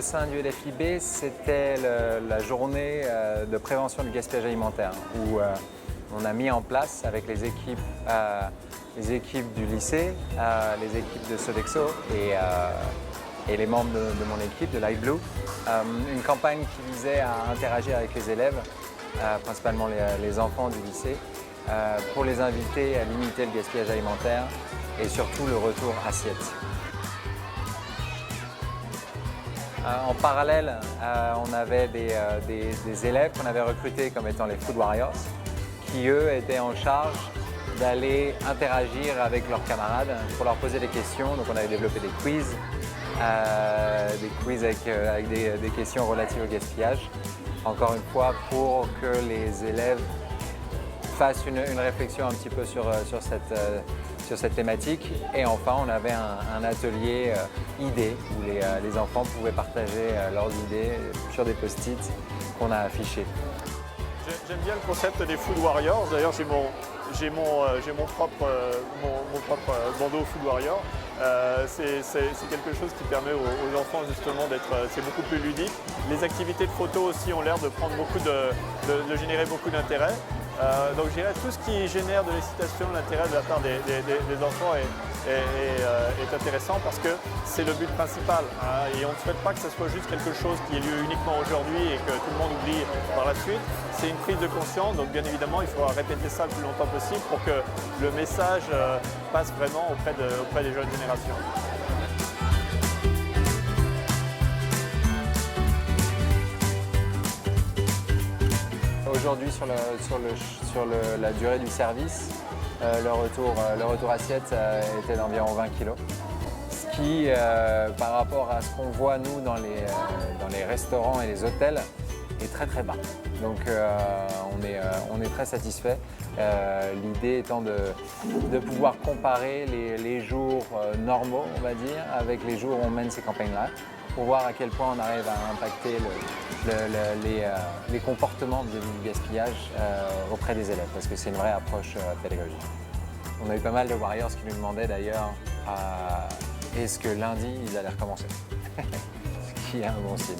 sein du LFIB, c'était la journée de prévention du gaspillage alimentaire où on a mis en place avec les équipes du lycée, les équipes de Sodexo et les membres de mon équipe, de Light Blue, une campagne qui visait à interagir avec les élèves, principalement les enfants du lycée, pour les inviter à limiter le gaspillage alimentaire et surtout le retour assiette. En parallèle, on avait des élèves qu'on avait recrutés comme étant les Food Warriors, qui eux étaient en charge d'aller interagir avec leurs camarades pour leur poser des questions. Donc on avait développé des quiz avec des questions relatives au gaspillage. Encore une fois, pour que les élèves fassent une réflexion un petit peu sur cette thématique. Et enfin, on avait un atelier idées où les enfants pouvaient partager leurs idées sur des post-it qu'on a affichés. J'aime bien le concept des Food Warriors. D'ailleurs, j'ai mon propre bandeau Food Warrior. C'est quelque chose qui permet aux enfants justement c'est beaucoup plus ludique. Les activités de photo aussi ont l'air de prendre de générer beaucoup d'intérêt. Donc je dirais tout ce qui génère de l'excitation, l'intérêt de la part des enfants est intéressant parce que c'est le but principal. Hein, et on ne souhaite pas que ce soit juste quelque chose qui ait lieu uniquement aujourd'hui et que tout le monde oublie par la suite. C'est une prise de conscience, donc bien évidemment il faudra répéter ça le plus longtemps possible pour que le message passe vraiment auprès des jeunes générations. Aujourd'hui, sur la durée du service, le retour assiette était d'environ 20 kg. Ce qui, par rapport à ce qu'on voit nous dans les restaurants et les hôtels, est très très bas. Donc on est très satisfait. L'idée étant de pouvoir comparer les jours normaux, on va dire, avec les jours où on mène ces campagnes-là, pour voir à quel point on arrive à impacter les comportements du gaspillage auprès des élèves, parce que c'est une vraie approche pédagogique. On a eu pas mal de Warriors qui nous demandaient d'ailleurs est-ce que lundi ils allaient recommencer, ce qui est un bon signe.